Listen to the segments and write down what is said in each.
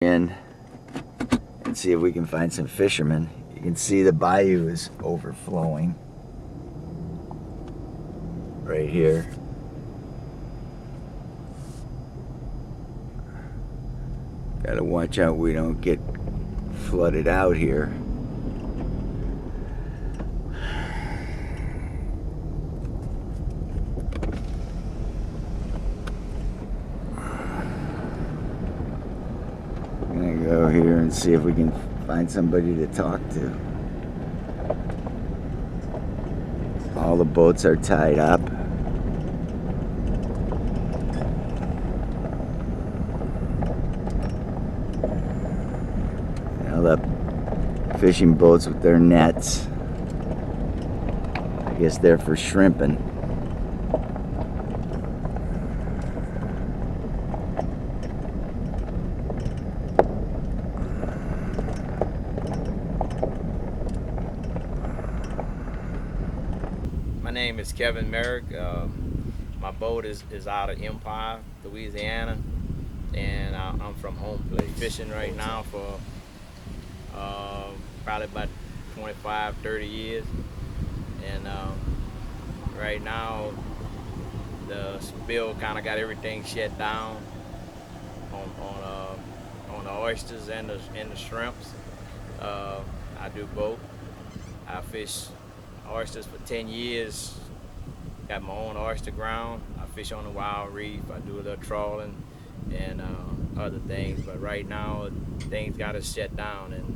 in and see if we can find some fishermen. You can see the bayou is overflowing right here. Gotta watch out we don't get flooded out here. Go here and see if we can find somebody to talk to. All the boats are tied up. Now the fishing boats with their nets. I guess they're for shrimping. My name is Kevin Merrick. My boat is out of Empire, Louisiana, and I'm from home plate. Fishing right now for probably about 25, 30 years. And right now, the spill kind of got everything shut down on the oysters and the shrimps. I do both. I fish oysters for 10 years. Got my own oyster ground. I fish on the wild reef. I do a little trawling and other things. But right now, things got to shut down. And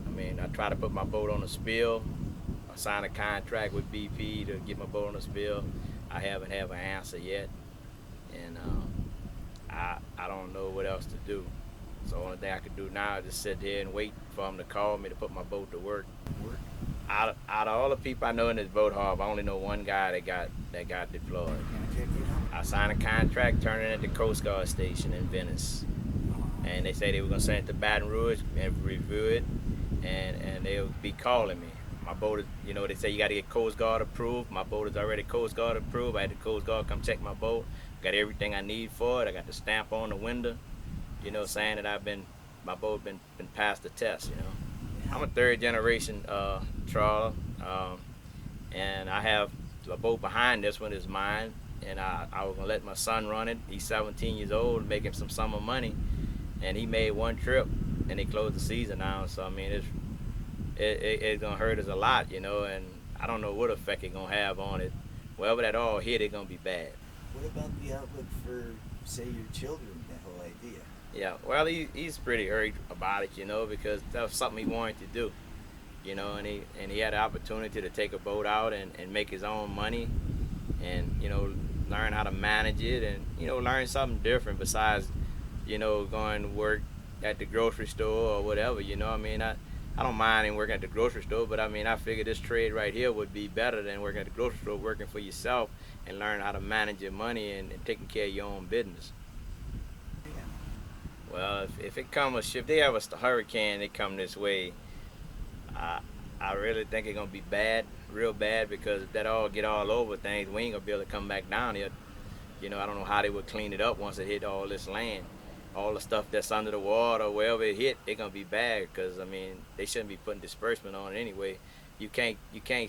I mean, I try to put my boat on the spill. I signed a contract with BP to get my boat on the spill. I haven't had an answer yet, and I don't know what else to do. So the only thing I can do now is just sit here and wait for them to call me to put my boat to work. Out of all the people I know in this boat harbor, I only know one guy that got deployed. I signed a contract, turning it at the Coast Guard station in Venice, and they say they were gonna send it to Baton Rouge and review it, and they'll be calling me. My boat is, they say you got to get Coast Guard approved. My boat is already Coast Guard approved. I had the Coast Guard come check my boat. Got everything I need for it. I got the stamp on the window, saying that my boat been passed the test. I'm a third generation trawler, and I have a boat behind this one is mine, and I was gonna let my son run it. He's 17 years old, making some summer money, and he made one trip, and they closed the season now. So I mean, it's gonna hurt us a lot, and I don't know what effect it's gonna have on it. Wherever that all hit, it's gonna be bad. What about the outlook for, say, your children? That whole idea. Yeah, well, he's pretty hurt about it, because that was something he wanted to do, and he had the opportunity to take a boat out and make his own money, and learn how to manage it, and learn something different besides, going to work at the grocery store or whatever. I don't mind him working at the grocery store, but I figure this trade right here would be better than working at the grocery store, working for yourself and learn how to manage your money and taking care of your own business. Well, if they have a hurricane, they come this way, I really think it's gonna be bad, real bad, because if that all get all over things, we ain't gonna be able to come back down here. I don't know how they would clean it up once it hit all this land. All the stuff that's under the water, wherever it hit, it's gonna be bad, because they shouldn't be putting disbursement on it anyway. You can't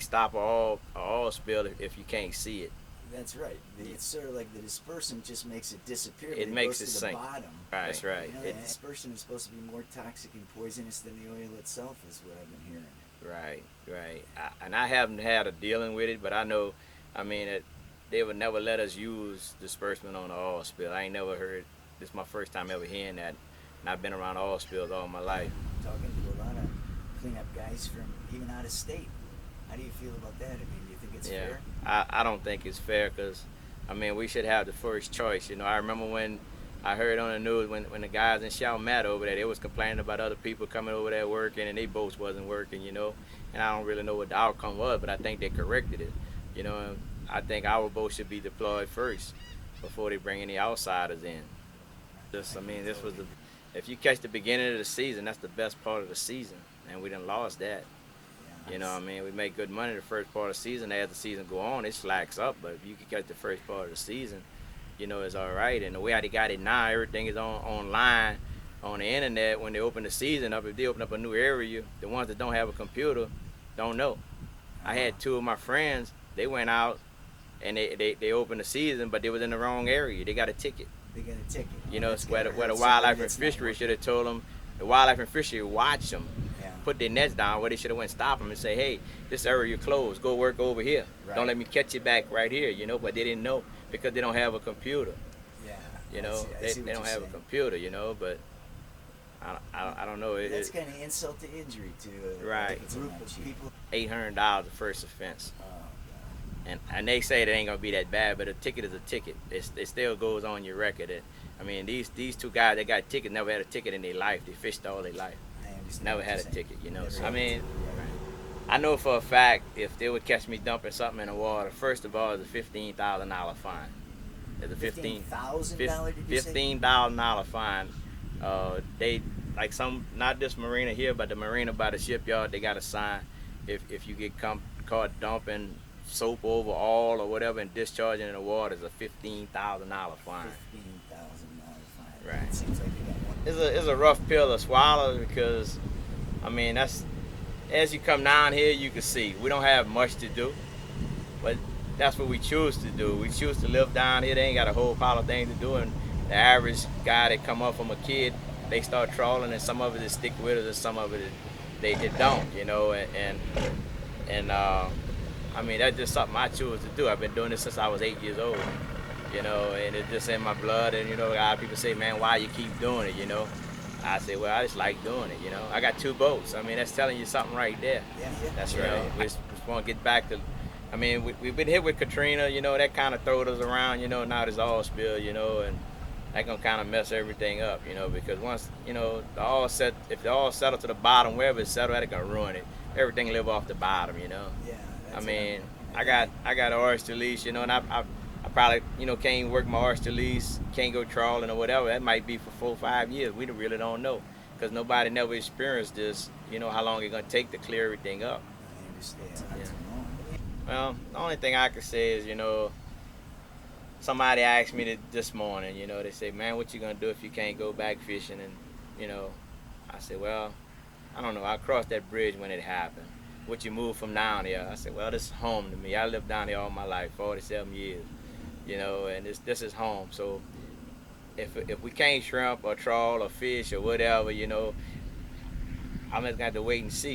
stop a oil spill if you can't see it. That's right. It's sort of like the dispersant just makes it disappear. It makes it goes to sink. The bottom. Right, that's right. The dispersant is supposed to be more toxic and poisonous than the oil itself, is what I've been hearing. Right. I haven't had a dealing with it, but I know, that they would never let us use disbursement on the oil spill. I ain't never heard. This is my first time ever hearing that, and I've been around oil spills all my life. Talking to a lot of cleanup guys from even out of state. How do you feel about that? Do you think it's fair? I don't think it's fair, because, we should have the first choice. I remember when I heard on the news when the guys in Chalmette over there, they was complaining about other people coming over there working and their boats wasn't working, and I don't really know what the outcome was, but I think they corrected it. And I think our boat should be deployed first before they bring any outsiders in. If you catch the beginning of the season, that's the best part of the season, and we done lost that. We make good money the first part of the season. As the season go on, it slacks up, but if you can catch the first part of the season, it's all right. And the way they got it now, everything is online on the internet when they open the season up. If they open up a new area, the ones that don't have a computer don't know. I had two of my friends. They went out and they opened the season, but they was in the wrong area. They got a ticket. They get a ticket. You know, where the wildlife and fishery should have told them. The wildlife and fishery watch them, put their nets down where they should have went stop them and say, hey, this area closed. Go work over here. Right. Don't let me catch you back right here. You know, but they didn't know because they don't have a computer. Yeah. You know, they don't have a computer. You know, but I don't know. That's kind of insult to injury to a group of people. $800 the first offense. And they say it ain't gonna be that bad, but a ticket is a ticket. It still goes on your record. I mean, these two guys that got tickets never had a ticket in their life. They fished all their life. Never had a ticket, you know. So, I mean, I know for a fact if they would catch me dumping something in the water, first of all, it's a $15,000 fine. It's a $15,000 fine. They like not this marina here, but the marina by the shipyard. They got a sign if you get caught dumping soap over all or whatever and discharging in the water, is a $15,000 fine. $15,000 fine. Right. It seems like you got one. It's a rough pill to swallow because, I mean, that's as you come down here, you can see we don't have much to do, but that's what we choose to do. We choose to live down here. They ain't got a whole pile of things to do, and the average guy that come up from a kid, they start trawling, and some of it is stick with us, and some of it they don't, you know, and I mean, that's just something I choose to do. I've been doing this since I was 8 years old, you know, and it's just in my blood. And, you know, a lot of people say, man, why you keep doing it, you know? I say, well, I just like doing it, you know. I got 2 boats. I mean, that's telling you something right there. Yeah. That's right. We just want to get back to, I mean, we've been hit with Katrina, you know, that kind of throwed us around, you know, now there's oil spill, you know, and that gonna kind of mess everything up, you know, because once, you know, if the oil settle to the bottom, wherever it's settled, that's gonna ruin it. Everything live off the bottom, you know. Yeah. I mean, I got an oyster lease, you know, and I probably, you know, can't work my oyster lease, can't go trawling or whatever. That might be for 4 or 5 years. We really don't know because nobody never experienced this, you know, how long it's going to take to clear everything up. I understand. Yeah. Well, the only thing I can say is, you know, somebody asked me this morning, you know, they say, man, what you going to do if you can't go back fishing? And, you know, I said, well, I don't know. I crossed that bridge when it happened. What you move from down here? I said, well, this is home to me. I lived down here all my life, 47 years, you know, and this is home. So if we can't shrimp or trawl or fish or whatever, you know, I'm just going to have to wait and see.